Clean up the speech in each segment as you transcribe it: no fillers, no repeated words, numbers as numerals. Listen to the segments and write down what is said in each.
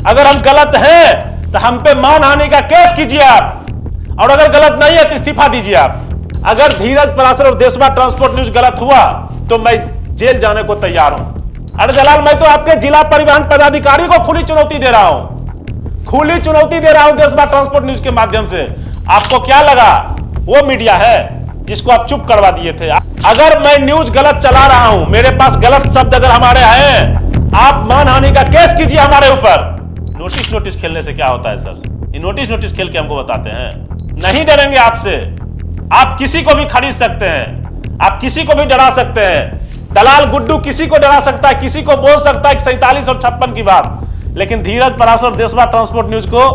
अगर हम गलत हैं तो हम पे मानहानि का केस कीजिए आप, और अगर गलत नहीं है तो इस्तीफा दीजिए आप। अगर धीरज पराशर और देशवा ट्रांसपोर्ट न्यूज गलत हुआ तो मैं जेल जाने को तैयार हूं। अरे दलाल, मैं तो आपके जिला परिवहन पदाधिकारी को खुली चुनौती दे रहा हूं, खुली चुनौती दे रहा हूं देशवा ट्रांसपोर्ट न्यूज के माध्यम से। आपको क्या लगा वो मीडिया है जिसको आप चुप करवा दिए थे? अगर मैं न्यूज गलत चला रहा हूं, मेरे पास गलत शब्द अगर हमारे हैं, आप मानहानि का केस कीजिए हमारे ऊपर। नोटिस खेलने से क्या होता है सर? ये नोटिस खेल के हमको बताते हैं। नहीं डरेंगे आपसे, आप किसी को भी खरीद सकते हैं, आप किसी को भी डरा सकते हैं। दलाल गुड्डू किसी को डरा सकता है, किसी को बोल सकता है 47 और 56 की बात, लेकिन धीरज पराशर और देशवा ट्रांसपोर्ट न्यूज को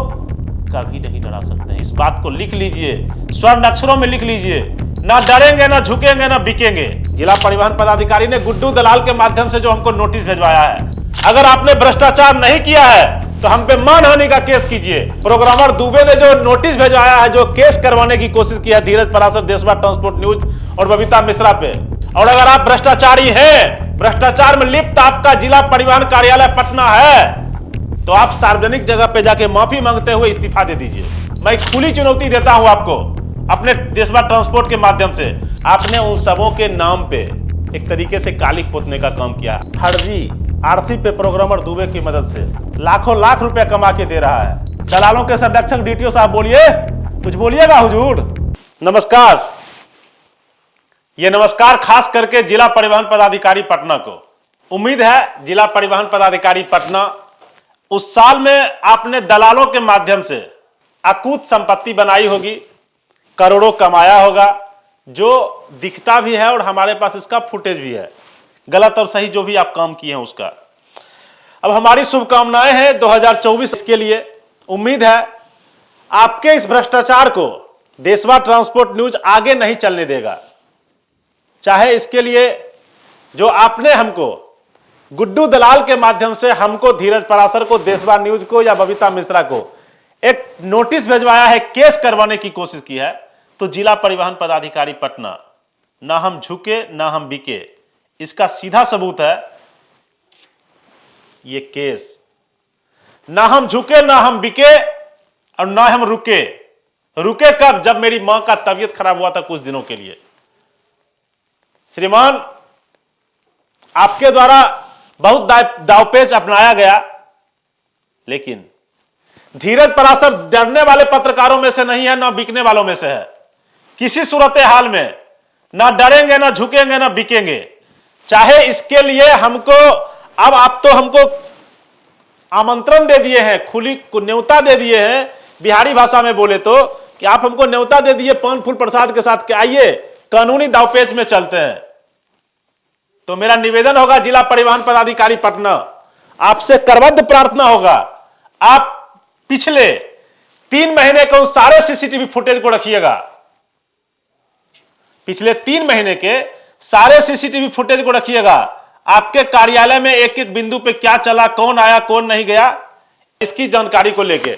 कभी नहीं डरा सकते हैं। इस बात को लिख लीजिए, स्वर्ण अक्षरों में लिख लीजिए। ना डरेंगे, ना झुकेंगे, ना बिकेंगे। जिला परिवहन पदाधिकारी ने गुड्डू दलाल के माध्यम से जो हमको नोटिस भिजवाया है, अगर आपने भ्रष्टाचार नहीं किया है तो हम पे मानहानि का केस कीजिए। प्रोग्रामर दुबे ने जो नोटिस भिजवाया है, जो केस करवाने की कोशिश की है धीरज पराशर, देशवा ट्रांसपोर्ट न्यूज और बबीता मिश्रा पे, और अगर आप भ्रष्टाचारी हैं, भ्रष्टाचार में लिप्त आपका जिला परिवहन कार्यालय पटना है, तो आप सार्वजनिक जगह पे जाके माफी मांगते हुए इस्तीफा दे दीजिए। मैं खुली चुनौती देता हूं आपको अपने देशवा ट्रांसपोर्ट के माध्यम से। आपने उन सबों के नाम पे एक तरीके से कालिक पोतने का काम किया। फर्जी आरसी पे प्रोग्रामर दुबे की मदद से लाखों लाख रुपए कमा के दे रहा है। दलालों के संरक्षक डीटीओ साहब बोलिए, कुछ बोलिएगा हुजूर। नमस्कार, ये नमस्कार खास करके जिला परिवहन पदाधिकारी पटना को। उम्मीद है जिला परिवहन पदाधिकारी पटना, उस साल में आपने दलालों के माध्यम से अकूत संपत्ति बनाई होगी, करोड़ों कमाया होगा, जो दिखता भी है और हमारे पास इसका फुटेज भी है, गलत और सही जो भी आप काम किए हैं उसका। अब हमारी शुभकामनाएं हैं 2024 के लिए। उम्मीद है आपके इस भ्रष्टाचार को देशवा ट्रांसपोर्ट न्यूज आगे नहीं चलने देगा। चाहे इसके लिए जो आपने हमको गुड्डू दलाल के माध्यम से हमको, धीरज पराशर को, देशवा न्यूज को या बबीता मिश्रा को एक नोटिस भिजवाया है, केस करवाने की कोशिश की है, तो जिला परिवहन पदाधिकारी पटना, ना हम झुके ना हम बिके, इसका सीधा सबूत है ये केस। ना हम झुके ना हम बिके और ना हम रुके। रुके कब? जब मेरी मां का तबीयत खराब हुआ था कुछ दिनों के लिए। श्रीमान, आपके द्वारा बहुत दावपेच अपनाया गया, लेकिन धीरज पराशर डरने वाले पत्रकारों में से नहीं है, ना बिकने वालों में से है। किसी सूरत हाल में ना डरेंगे, ना झुकेंगे, ना बिकेंगे। चाहे इसके लिए हमको, अब आप तो हमको आमंत्रण दे दिए हैं, खुली न्योता दे दिए हैं, बिहारी भाषा में बोले तो, कि आप हमको न्योता दे दिए पान फूल प्रसाद के साथ कि आइए कानूनी दावपेच में चलते हैं। तो मेरा निवेदन होगा जिला परिवहन पदाधिकारी पटना, आपसे करबद्ध प्रार्थना होगा, आप पिछले 3 महीने के उस सारे सीसीटीवी फुटेज को रखिएगा। पिछले 3 महीने के सारे सीसीटीवी फुटेज को रखिएगा। आपके कार्यालय में एक एक बिंदु पे क्या चला, कौन आया कौन नहीं गया, इसकी जानकारी को लेके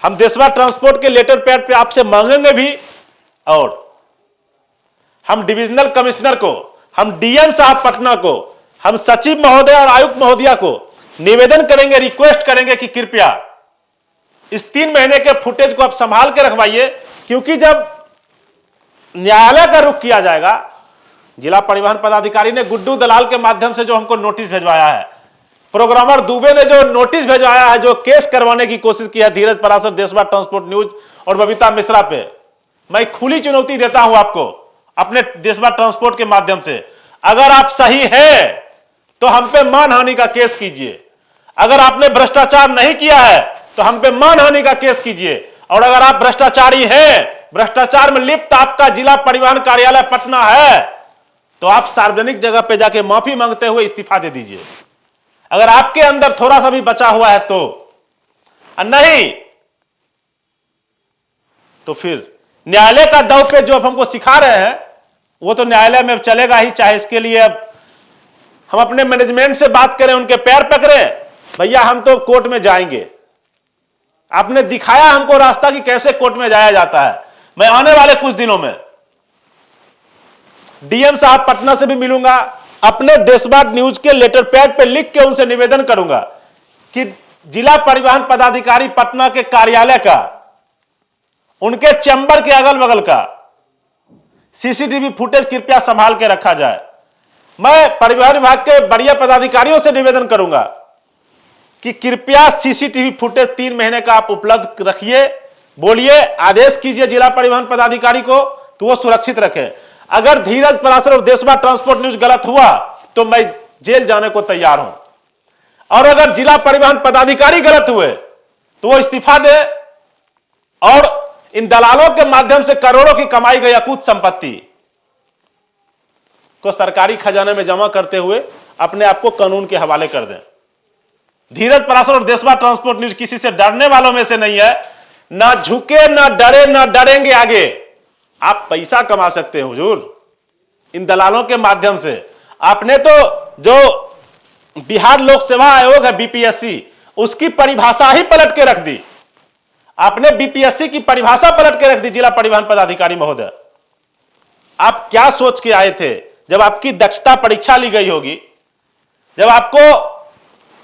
हम देशवा ट्रांसपोर्ट के लेटर पैड पे आपसे मांगेंगे भी, और हम डिविजनल कमिश्नर को, हम डीएम साहब पटना को, हम सचिव महोदय और आयुक्त महोदया को निवेदन करेंगे, रिक्वेस्ट करेंगे कि कृपया इस 3 महीने के फुटेज को आप संभाल के रखवाइए, क्योंकि जब न्यायालय का रुख किया जाएगा, जिला परिवहन पदाधिकारी ने गुड्डू दलाल के माध्यम से जो हमको नोटिस भिजवाया है, प्रोग्रामर दुबे ने जो नोटिस भिजवाया है, जो केस करवाने की कोशिश की है धीरज पराशर, देशवा ट्रांसपोर्ट न्यूज और बबीता मिश्रा पे, मैं खुली चुनौती देता हूं आपको अपने देशवा ट्रांसपोर्ट के माध्यम से। अगर आप सही है तो हम पे मानहानि का केस कीजिए। अगर आपने भ्रष्टाचार नहीं किया है तो हम पे मानहानि का केस कीजिए। और अगर आप भ्रष्टाचारी हैं, भ्रष्टाचार में लिप्त आपका जिला परिवहन कार्यालय पटना है, तो आप सार्वजनिक जगह पे जाके माफी मांगते हुए इस्तीफा दे दीजिए। अगर आपके अंदर थोड़ा सा भी बचा हुआ है तो, नहीं तो फिर न्यायालय का दौर पे जो हमको सिखा रहे हैं वो तो न्यायालय में चलेगा ही। चाहे इसके लिए अब हम अपने मैनेजमेंट से बात करें, उनके पैर पकड़े, भैया हम तो कोर्ट में जाएंगे। आपने दिखाया हमको रास्ता कि कैसे कोर्ट में जाया जाता है। मैं आने वाले कुछ दिनों में डीएम साहब पटना से भी मिलूंगा, अपने देशवा न्यूज के लेटर पैड पे लिख के उनसे निवेदन करूंगा कि जिला परिवहन पदाधिकारी पटना के कार्यालय का, उनके चैम्बर के अगल बगल का सीसीटीवी फुटेज कृपया संभाल के रखा जाए। मैं परिवहन विभाग के बढ़िया पदाधिकारियों से निवेदन करूंगा कि कृपया सीसीटीवी फुटेज 3 महीने का आप उपलब्ध रखिए, बोलिए, आदेश कीजिए जिला परिवहन पदाधिकारी को कि वो सुरक्षित रखे। अगर धीरज पराशर और देशवा ट्रांसपोर्ट न्यूज गलत हुआ तो मैं जेल जाने को तैयार हूं, और अगर जिला परिवहन पदाधिकारी गलत हुए तो वो इस्तीफा दे और इन दलालों के माध्यम से करोड़ों की कमाई गई अकूत संपत्ति को सरकारी खजाने में जमा करते हुए अपने आप को कानून के हवाले कर दें। धीरज पराशर और देशवा ट्रांसपोर्ट न्यूज किसी से डरने वालों में से नहीं है, ना झुके, ना डरे, ना डरेंगे आगे। आप पैसा कमा सकते हैं हुजूर इन दलालों के माध्यम से। आपने तो जो बिहार लोक सेवा आयोग है बीपीएससी, उसकी परिभाषा ही पलट के रख दी। आपने बीपीएससी की परिभाषा पलट के रख दी जिला परिवहन पदाधिकारी महोदय। आप क्या सोच के आए थे जब आपकी दक्षता परीक्षा ली गई होगी, जब आपको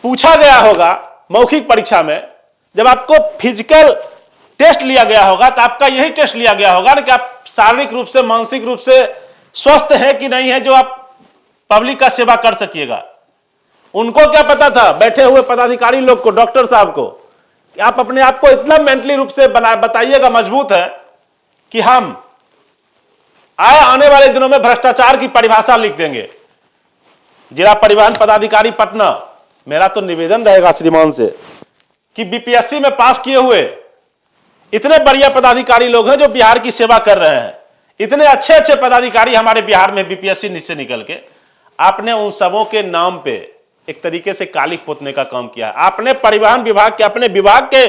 पूछा गया होगा मौखिक परीक्षा में, जब आपको फिजिकल टेस्ट लिया गया होगा, तो आपका यही टेस्ट लिया गया होगा ना कि आप शारीरिक रूप से, मानसिक रूप से स्वस्थ हैं कि नहीं है, जो आप पब्लिक का सेवा कर सकिएगा। उनको क्या पता था, बैठे हुए पदाधिकारी लोग को, डॉक्टर साहब को, कि आप अपने आप को इतना मेंटली रूप से बताइएगा मजबूत है कि हम आने वाले दिनों में भ्रष्टाचार की परिभाषा लिख देंगे। जिला परिवहन पदाधिकारी पटना, मेरा तो निवेदन रहेगा श्रीमान से कि बीपीएससी में पास किए हुए इतने बढ़िया पदाधिकारी लोग हैं जो बिहार की सेवा कर रहे हैं, इतने अच्छे अच्छे पदाधिकारी हमारे बिहार में बीपीएससी से निकल के, आपने उन सबों के नाम पे एक तरीके से कालिख पोतने का काम किया है। आपने परिवहन विभाग के, अपने विभाग के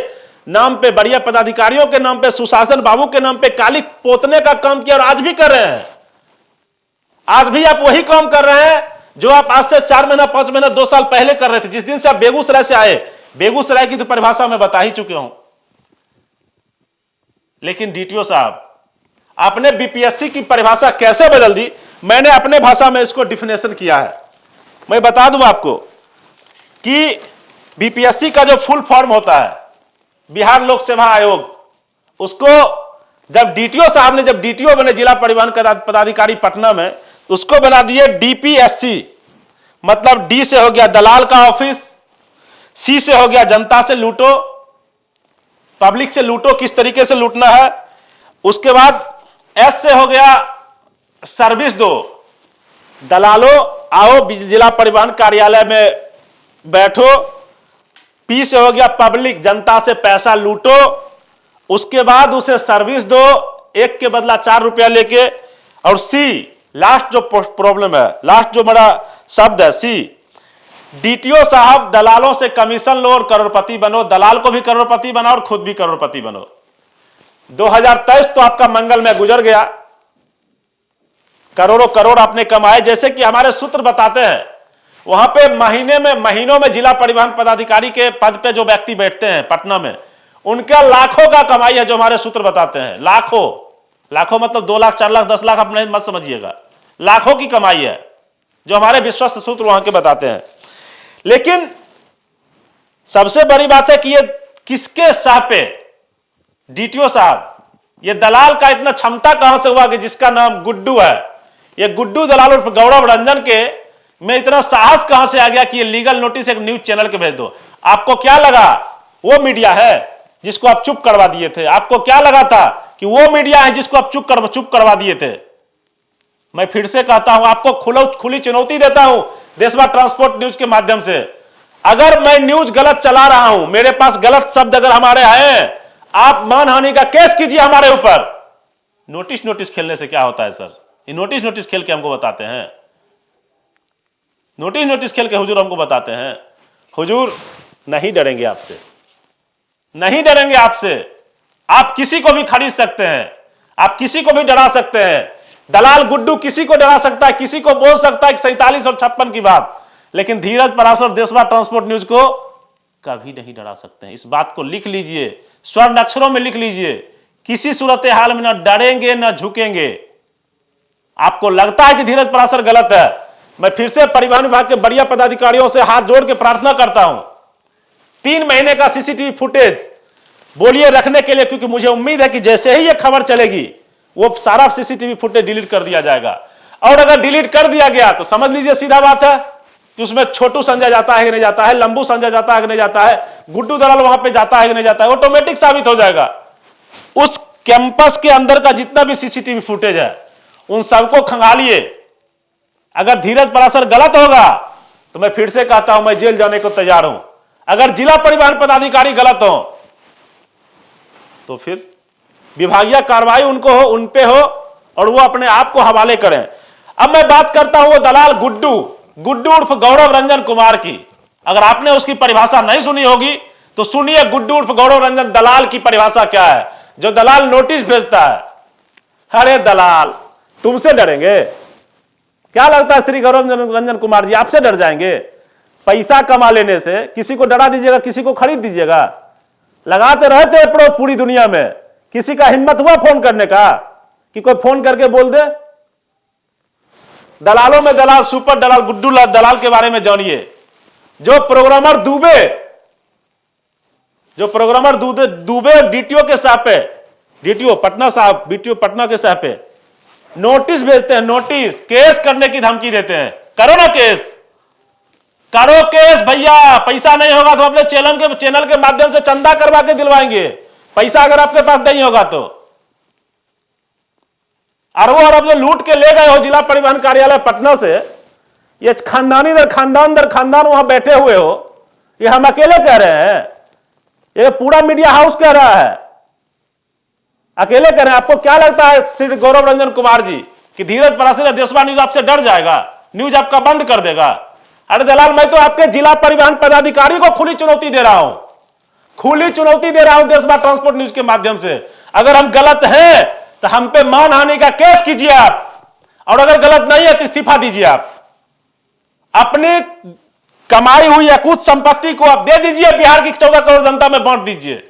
नाम पे, बढ़िया पदाधिकारियों के नाम पे, सुशासन बाबू के नाम पे कालिख पोतने का काम किया और आज भी कर रहे हैं। आज भी आप वही काम कर रहे हैं जो आप आज से 4 महीना, 5 महीना, 2 साल पहले कर रहे थे। जिस दिन से आप बेगूसराय से आए, बेगूसराय की तो परिभाषा मैं बता ही चुके हूं। लेकिन डीटीओ साहब, आपने बीपीएससी की परिभाषा कैसे बदल दी, मैंने अपने भाषा में इसको डिफिनेशन किया है। मैं बता दूं आपको कि बीपीएससी का जो फुल फॉर्म होता है, बिहार लोक सेवा आयोग, उसको जब डीटीओ साहब ने, जब डीटीओ बने जिला परिवहन पदाधिकारी पटना में, उसको बना दिए डीपीएससी। मतलब डी से हो गया दलाल का ऑफिस, सी से हो गया जनता से लूटो, पब्लिक से लूटो, किस तरीके से लूटना है। उसके बाद एस से हो गया सर्विस दो, दलालो आओ जिला परिवहन कार्यालय में बैठो। पी से हो गया पब्लिक, जनता से पैसा लूटो, उसके बाद उसे सर्विस दो, 1 के बदला 4 रुपया लेके। और सी, लास्ट जो प्रॉब्लम है, लास्ट जो बड़ा शब्द है सी, डीटीओ साहब दलालों से कमीशन लो और करोड़पति बनो, दलाल को भी करोड़पति बनाओ और खुद भी करोड़पति बनो। 2023 तो आपका मंगल में गुजर गया, करोड़ों करोड़ आपने कमाए। जैसे कि हमारे सूत्र बताते हैं, वहां पे महीनों में जिला परिवहन पदाधिकारी के पद पे जो व्यक्ति बैठते हैं पटना में, उनका लाखों का कमाई है, जो हमारे सूत्र बताते हैं। लाखों मतलब 2 लाख, 4 लाख, 10 लाख अपने मत समझिएगा, लाखों की कमाई है, जो हमारे विश्वस्त सूत्र वहां के बताते हैं। लेकिन सबसे बड़ी बात है कि ये किसके साह पे, डीटीओ साहब, ये दलाल का इतना क्षमता कहां से हुआ कि जिसका नाम गुड्डू है, ये गुड्डू दलाल और गौरव रंजन के में इतना साहस कहां से आ गया कि ये लीगल नोटिस एक न्यूज चैनल के भेज दो। आपको क्या लगा वो मीडिया है जिसको आप चुप करवा दिए थे? आपको क्या लगा था कि वो मीडिया है जिसको आप चुप करवा दिए थे? मैं फिर से कहता हूं, आपको खुली चुनौती देता हूं देशवा ट्रांसपोर्ट न्यूज के माध्यम से, अगर मैं न्यूज गलत चला रहा हूं, मेरे पास गलत शब्द अगर हमारे हैं, आप मानहानि का केस कीजिए हमारे ऊपर। नोटिस खेलने से क्या होता है सर? ये नोटिस खेल के हमको बताते हैं, नोटिस खेल के हुजूर हमको बताते हैं। हुजूर नहीं डरेंगे आपसे, नहीं डरेंगे आपसे। आप किसी को भी खरीद सकते हैं, आप किसी को भी डरा सकते हैं। दलाल गुड्डू किसी को डरा सकता है, किसी को बोल सकता है 47 और 56 की बात, लेकिन धीरज पराशर देशवा ट्रांसपोर्ट न्यूज को कभी नहीं डरा सकते हैं। इस बात को लिख लीजिए, स्वर्ण अक्षरों में लिख लीजिए, किसी सूरत हाल में ना डरेंगे ना झुकेंगे। आपको लगता है कि धीरज पराशर गलत है, मैं फिर से परिवहन विभाग के बढ़िया पदाधिकारियों से हाथ जोड़ के प्रार्थना करता हूं, 3 महीने का सीसीटीवी फुटेज बोलिए रखने के लिए, क्योंकि मुझे उम्मीद है कि जैसे ही ये खबर चलेगी वो सारा सीसीटीवी फुटेज डिलीट कर दिया जाएगा। और अगर डिलीट कर दिया गया तो समझ लीजिए सीधा बात है कि उसमें छोटू संजय जाता है कि नहीं जाता है, लंबू संजय जाता है कि नहीं जाता है, गुड्डू दलाल वहां पे जाता है कि नहीं जाता है, ऑटोमेटिक साबित हो जाएगा। उस कैंपस के अंदर का जितना भी सीसीटीवी फुटेज है उन सबको खंगालिए। अगर धीरज पराशर गलत होगा तो मैं फिर से कहता हूं मैं जेल जाने को तैयार हूं। अगर जिला परिवहन पदाधिकारी गलत हो तो फिर विभागीय कार्रवाई उनको हो, उन पे हो और वो अपने आप को हवाले करें। अब मैं बात करता हूं वो दलाल गुड्डू उर्फ गौरव रंजन कुमार की। अगर आपने उसकी परिभाषा नहीं सुनी होगी तो सुनिए गुड्डू उर्फ गौरव रंजन दलाल की परिभाषा क्या है। जो दलाल नोटिस भेजता है, अरे दलाल तुमसे डरेंगे क्या? लगता है श्री गौरव रंजन कुमार जी आपसे डर जाएंगे? पैसा कमा लेने से किसी को डरा दीजिएगा, किसी को खरीद दीजिएगा। लगाते रहते हैं पूरी दुनिया में, किसी का हिम्मत हुआ फोन करने का कि कोई फोन करके बोल दे? दलालों में दलाल, सुपर दलाल गुड्डू दलाल के बारे में जानिए। जो प्रोग्रामर दुबे डीटीओ के साथ पे, डीटीओ पटना साहब, डीटीओ पटना के साथ पे नोटिस भेजते हैं, नोटिस केस करने की धमकी देते हैं। करो ना केस, करो केस भैया। पैसा नहीं होगा तो अपने चैनल के माध्यम से चंदा करवा के दिलवाएंगे, पैसा अगर आपके पास नहीं होगा तो। अरबों अरब जो लूट के ले गए हो जिला परिवहन कार्यालय पटना से, ये खानदानी दर खानदान वहां बैठे हुए हो, ये हम अकेले कह रहे हैं? ये पूरा मीडिया हाउस कह रहा है, अकेले कह रहे हैं? आपको क्या लगता है श्री गौरव रंजन कुमार जी कि धीरज पराशर देशवा न्यूज आपसे डर जाएगा, न्यूज आपका बंद कर देगा? अरे दलाल मैं तो आपके जिला परिवहन पदाधिकारी को खुली चुनौती दे रहा हूं, खुली चुनौती दे रहा हूं देशवा ट्रांसपोर्ट न्यूज के माध्यम से। अगर हम गलत हैं तो हम पे मानहानि का केस कीजिए आप, और अगर गलत नहीं है तो इस्तीफा दीजिए आप। अपनी कमाई हुई या कुछ संपत्ति को आप दे दीजिए, बिहार की 14 करोड़ जनता में बांट दीजिए।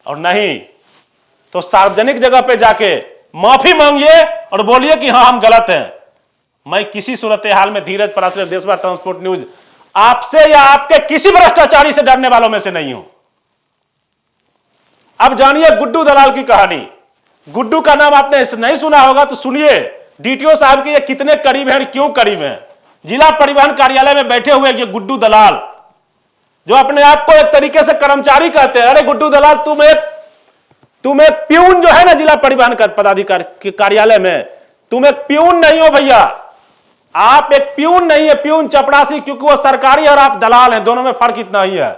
और नहीं तो सार्वजनिक जगह पे जाके माफी मांगिए और बोलिए कि हां हम गलत हैं। मैं किसी सूरत हाल में धीरज पराशर देशवा ट्रांसपोर्ट न्यूज आपसे या आपके किसी भ्रष्टाचारी से डरने वालों में से नहीं हूं। अब जानिए गुड्डू दलाल की कहानी। गुड्डू का नाम आपने नहीं सुना होगा तो सुनिए। डीटीओ साहब के ये कितने करीब हैं, क्यों करीब हैं? जिला परिवहन कार्यालय में बैठे हुए ये गुड्डू दलाल जो अपने आप को एक तरीके से कर्मचारी कहते हैं। अरे गुड्डू दलाल तुम एक प्यून जो है ना जिला परिवहन पदाधिकारी के कार्यालय में, तुम एक प्यून नहीं हो भैया। आप एक प्यून नहीं है, प्यून चपड़ासी, क्योंकि वो सरकारी और आप दलाल हैं, दोनों में फर्क इतना ही है।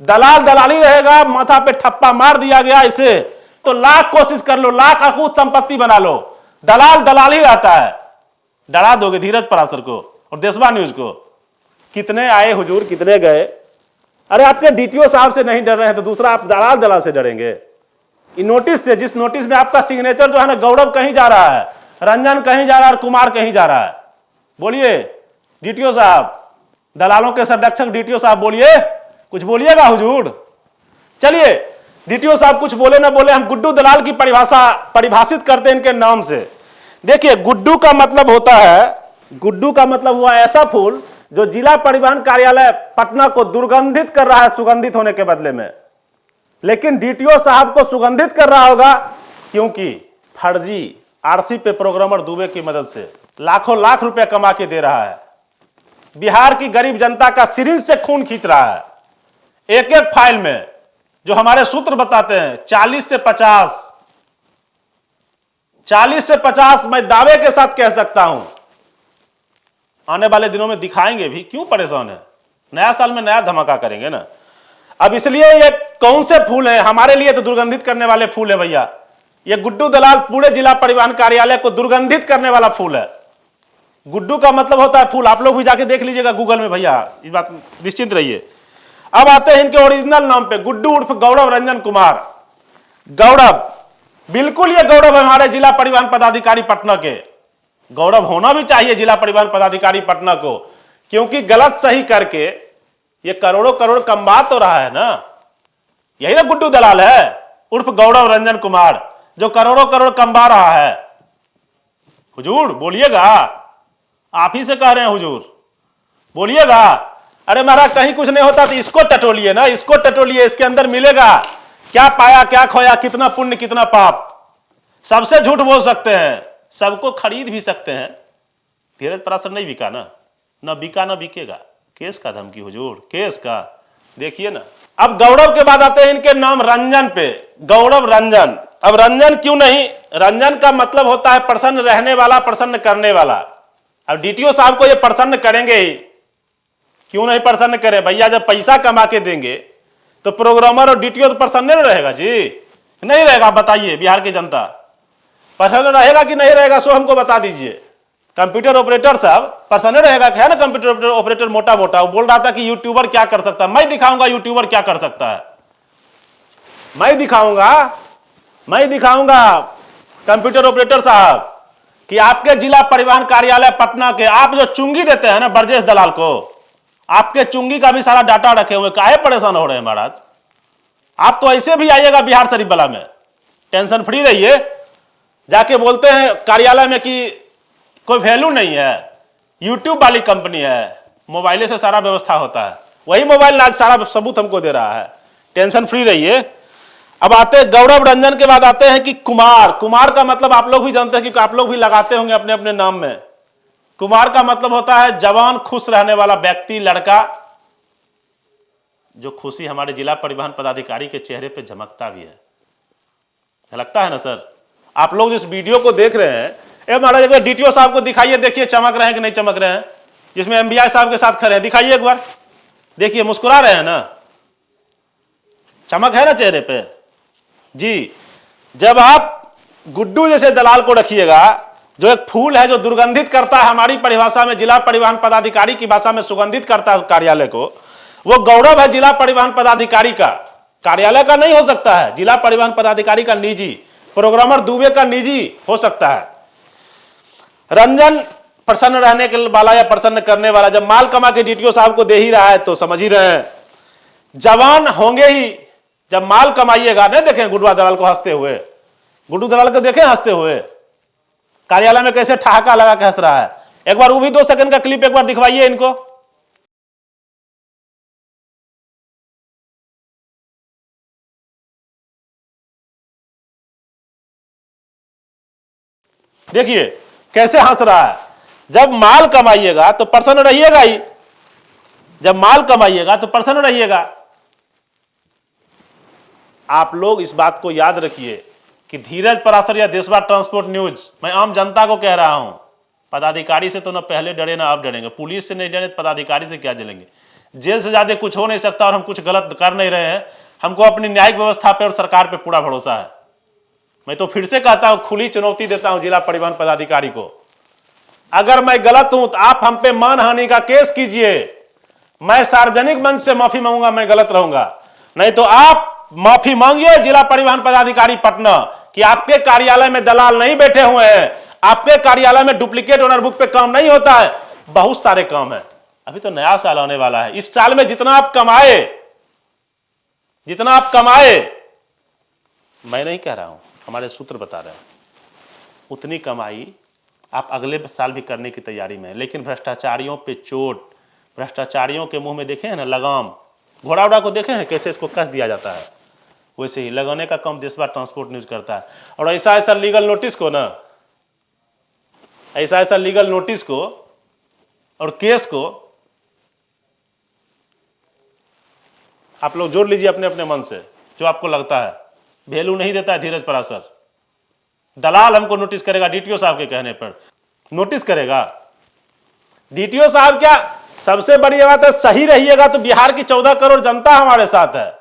दलाल दलाली रहेगा, माथा पे ठप्पा मार दिया गया इसे तो लाख कोशिश कर लो, लाख अकूत संपत्ति बना लो, दलाल दलाल ही रहता है। डरा दोगे धीरज पराशर को और देशवा न्यूज को? कितने आए हुजूर, कितने गए? अरे आपके डीटीओ साहब से नहीं डर रहे हैं तो दूसरा आप दलाल से डरेंगे? इन नोटिस से, जिस नोटिस में आपका सिग्नेचर जो है ना, गौरव कहीं जा रहा है, रंजन कहीं जा रहा है और कुमार कहीं जा रहा है। बोलिए डीटीओ साहब, दलालों के संरक्षक डीटीओ साहब, बोलिए, कुछ बोलिएगा हुजूर। चलिए डीटीओ साहब कुछ बोले ना बोले, हम गुड्डू दलाल की परिभाषित करते हैं इनके नाम से। देखिए गुड्डू का मतलब होता है, गुड्डू का मतलब हुआ ऐसा फूल जो जिला परिवहन कार्यालय पटना को दुर्गंधित कर रहा है सुगंधित होने के बदले में। लेकिन डीटीओ साहब को सुगंधित कर रहा होगा क्योंकि फर्जी आरसी पे प्रोग्रामर दुबे की मदद से लाखों लाख रुपए कमा के दे रहा है। बिहार की गरीब जनता का सिरिंज से खून खींच रहा है। एक एक फाइल में जो हमारे सूत्र बताते हैं 40 से 50 मैं दावे के साथ कह सकता हूं आने वाले दिनों में दिखाएंगे भी। क्यों परेशान है? नया साल में नया धमाका करेंगे ना। अब इसलिए ये कौन से फूल हैं? हमारे लिए तो दुर्गंधित करने वाले फूल है भैया। ये गुड्डू दलाल पूरे जिला परिवहन कार्यालय को दुर्गंधित करने वाला फूल है। गुड्डू का मतलब होता है फूल। आप लोग भी जाके देख लीजिएगा गूगल में भैया, इस बात निश्चिंत रहिए। अब आते हैं इनके ओरिजिनल नाम पे, गुड्डू उर्फ गौरव रंजन कुमार। गौरव, बिल्कुल ये गौरव हमारे जिला परिवहन पदाधिकारी पटना के। गौरव होना भी चाहिए जिला परिवहन पदाधिकारी पटना को, क्योंकि गलत सही करके ये करोड़ों करोड़ कमा तो रहा है ना। यही ना गुड्डू दलाल है उर्फ गौरव रंजन कुमार, जो करोड़ों करोड़ कमा रहा है। हुजूर बोलिएगा, आप ही से कह रहे हैं हुजूर, बोलिएगा। अरे महाराज कहीं कुछ नहीं होता तो इसको टटोलिए ना, इसको टटोलिए, इसके अंदर मिलेगा क्या पाया क्या खोया, कितना पुण्य कितना पाप। सबसे झूठ बोल सकते हैं, सबको खरीद भी सकते हैं। धीरज पराशर नहीं बिका ना बिका ना बिकेगा। केस का धमकी हुजूर, केस का देखिए ना। अब गौरव के बाद आते हैं इनके नाम रंजन पे, गौरव रंजन। अब रंजन क्यों नहीं, रंजन का मतलब होता है प्रसन्न रहने वाला, प्रसन्न करने वाला। अब डीटीओ साहब को ये प्रसन्न करेंगे ही, क्यों नहीं प्रसन्न करें भैया, जब पैसा कमा के देंगे तो प्रोग्रामर और डीटीओ तो प्रसन्न नहीं रहेगा जी, नहीं रहेगा। बताइए बिहार की जनता प्रसन्न रहेगा कि नहीं रहेगा, सो हमको बता दीजिए। कंप्यूटर ऑपरेटर साहब प्रसन्न रहेगा, है ना कंप्यूटर ऑपरेटर मोटा मोटा, वो बोल रहा था कि यूट्यूबर क्या कर सकता है, मैं दिखाऊंगा यूट्यूबर क्या कर सकता है, मैं दिखाऊंगा कंप्यूटर ऑपरेटर साहब कि आपके जिला परिवहन कार्यालय पटना के आप जो चुंगी देते हैं ना ब्रजेश दलाल को, आपके चुंगी का भी सारा डाटा रखे हुए, काहे परेशान हो रहे हैं महाराज। आप तो ऐसे भी आइएगा बिहार शरीफ बला में, टेंशन फ्री रहिए। जाके बोलते हैं कार्यालय में कि कोई वैल्यू नहीं है, यूट्यूब वाली कंपनी है, मोबाइल से सारा व्यवस्था होता है, वही मोबाइल आज सारा सबूत हमको दे रहा है, टेंशन फ्री रहिए। अब आते हैं गौरव रंजन के बाद आते हैं कि कुमार। कुमार का मतलब आप लोग भी जानते हैं कि आप लोग भी लगाते होंगे अपने अपने नाम में। कुमार का मतलब होता है जवान, खुश रहने वाला व्यक्ति, लड़का, जो खुशी हमारे जिला परिवहन पदाधिकारी के चेहरे पे झमकता भी है, लगता है ना सर। आप लोग जिस वीडियो को देख रहे हैं, महाराज एक बार डीटीओ साहब को दिखाइए, देखिए चमक रहे हैं कि नहीं चमक रहे हैं, जिसमें एमबीआई साहब के साथ खड़े हैं, दिखाइए एक बार, देखिए मुस्कुरा रहे हैं ना, चमक है ना चेहरे पे जी। जब आप गुड्डू जैसे दलाल को रखिएगा, जो एक फूल है जो दुर्गंधित करता है, हमारी परिभाषा में जिला परिवहन पदाधिकारी की भाषा में सुगंधित करता है कार्यालय को, वो गौरव है जिला परिवहन पदाधिकारी का, कार्यालय का नहीं हो सकता है, जिला परिवहन पदाधिकारी का निजी, प्रोग्रामर दुबे का निजी हो सकता है। रंजन प्रसन्न रहने के वाला या प्रसन्न करने वाला, जब माल कमा के डीटीओ साहब को दे ही रहा है तो समझ ही रहे हैं, जवान होंगे ही जब माल कमाइएगा। नहीं देखें गुड्डू दलाल को हंसते हुए, गुड्डू दलाल को देखें हंसते हुए, कार्यालय में कैसे ठहाका लगा के हंस रहा है। एक बार वो भी 2 सेकंड का क्लिप एक बार दिखवाइए इनको, देखिए कैसे हंस रहा है। जब माल कमाइएगा तो प्रसन्न रहिएगा ही, जब माल कमाइएगा तो प्रसन्न रहिएगा। आप लोग इस बात को याद रखिए कि धीरज पराशर या देशवा ट्रांसपोर्ट न्यूज, मैं आम जनता को कह रहा हूं, पदाधिकारी से तो ना पहले डरे ना अब डरेंगे, पुलिस से नहीं डरे तो पदाधिकारी से क्या डरेंगे। जेल से ज्यादा कुछ हो नहीं सकता और हम कुछ गलत कर नहीं रहे हैं, हमको अपनी न्यायिक व्यवस्था पे और सरकार पे पूरा भरोसा है। मैं तो फिर से कहता हूं, खुली चुनौती देता हूं जिला परिवहन पदाधिकारी को, अगर मैं गलत हूं तो आप हम पे मानहानि का केस कीजिए, मैं सार्वजनिक मंच से माफी मांगूंगा, मैं गलत रहूंगा। नहीं तो आप माफी मांगिए जिला परिवहन पदाधिकारी पटना कि आपके कार्यालय में दलाल नहीं बैठे हुए हैं, आपके कार्यालय में डुप्लीकेट ओनर बुक पे काम नहीं होता है, बहुत सारे काम है। अभी तो नया साल आने वाला है, इस साल में जितना आप कमाए, मैं नहीं कह रहा हूं, हमारे सूत्र बता रहे हैं, उतनी कमाई आप अगले साल भी करने की तैयारी में है। लेकिन भ्रष्टाचारियों पे चोट, भ्रष्टाचारियों के मुंह में देखे हैं ना लगाम, घोड़ा उड़ा को देखे हैं कैसे इसको कस दिया जाता है, वैसे ही लगाने का काम देशवा ट्रांसपोर्ट न्यूज करता है। और ऐसा लीगल नोटिस को ना, ऐसा लीगल नोटिस को और केस को आप लोग जोड़ लीजिए अपने अपने मन से, जो आपको लगता है। वैल्यू नहीं देता है धीरज पराशर, दलाल हमको नोटिस करेगा, डीटीओ साहब के कहने पर नोटिस करेगा। डीटीओ साहब क्या, सबसे बड़ी बात है, सही रहिएगा तो बिहार की 14 करोड़ जनता हमारे साथ है,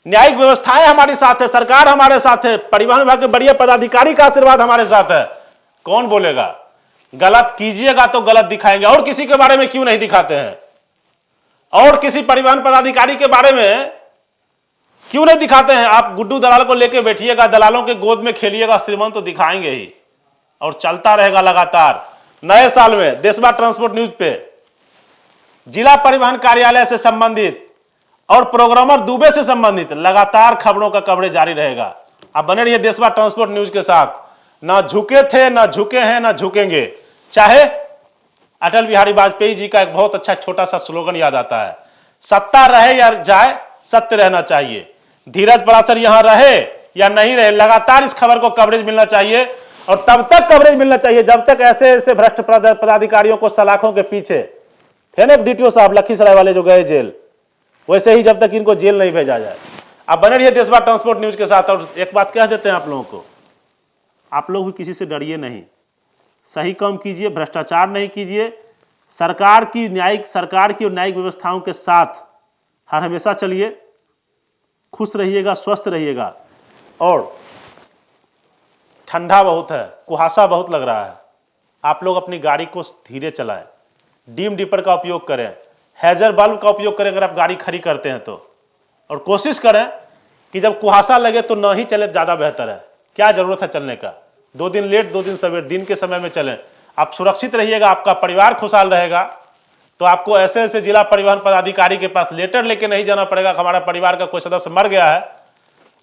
न्यायिक व्यवस्थाएं हमारे साथ है, सरकार हमारे साथ है, परिवहन विभाग के बढ़िया पदाधिकारी का आशीर्वाद हमारे साथ है। कौन बोलेगा गलत कीजिएगा तो गलत दिखाएंगे, और किसी के बारे में क्यों नहीं दिखाते हैं, और किसी परिवहन पदाधिकारी के बारे में क्यों नहीं दिखाते हैं। आप गुड्डू दलाल को लेके बैठिएगा, दलालों के गोद में खेलिएगा, श्रीमंत तो दिखाएंगे ही, और चलता रहेगा लगातार। नए साल में देशवा ट्रांसपोर्ट न्यूज पे जिला परिवहन कार्यालय से संबंधित और प्रोग्रामर दुबे से संबंधित लगातार खबरों का कवरेज जारी रहेगा। आप बने रहिए देशवा ट्रांसपोर्ट न्यूज के साथ। ना झुके थे, ना झुके हैं, ना झुकेंगे, चाहे अटल बिहारी वाजपेयी जी का एक बहुत अच्छा छोटा सा स्लोगन याद आता है, सत्ता रहे या जाए सत्य रहना चाहिए। धीरज पराशर यहां रहे या नहीं रहे, लगातार इस खबर को कवरेज मिलना चाहिए और तब तक कवरेज मिलना चाहिए जब तक ऐसे ऐसे भ्रष्ट पदाधिकारियों को सलाखों के पीछे थे ना डीटीओ साहब लखीसराय वाले जो गए जेल, वैसे ही जब तक इनको जेल नहीं भेजा जाए। अब बने रहिए देशवा ट्रांसपोर्ट न्यूज के साथ। और एक बात कह देते हैं आप लोगों को, आप लोग भी किसी से डरिए नहीं, सही काम कीजिए, भ्रष्टाचार नहीं कीजिए, सरकार की और न्यायिक व्यवस्थाओं के साथ हर हमेशा चलिए, खुश रहिएगा, स्वस्थ रहिएगा। और ठंडा बहुत है, कुहासा बहुत लग रहा है, आप लोग अपनी गाड़ी को धीरे चलाएं, डीम डीपर का उपयोग करें, हैजर बल्ब का उपयोग करें अगर आप गाड़ी खड़ी करते हैं तो, और कोशिश करें कि जब कुहासा लगे तो ना ही चले, ज़्यादा बेहतर है। क्या ज़रूरत है चलने का, 2 दिन लेट 2 दिन सवेर, दिन के समय में चलें। आप सुरक्षित रहिएगा, आपका परिवार खुशहाल रहेगा। तो आपको ऐसे ऐसे जिला परिवहन पदाधिकारी के पास लेटर लेके नहीं जाना पड़ेगा कि हमारा परिवार का कोई सदस्य मर गया है,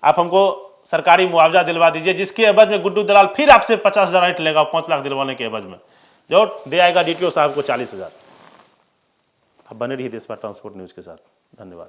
आप हमको सरकारी मुआवजा दिलवा दीजिए, जिसके एवज में गुड्डू दलाल फिर आपसे 50,000 ईंट लेगा 5 लाख दिलवाने के एवज में, जो दे आएगा डीटीओ साहब को 40,000। अब बने रहिए देशवा ट्रांसपोर्ट न्यूज के साथ। धन्यवाद।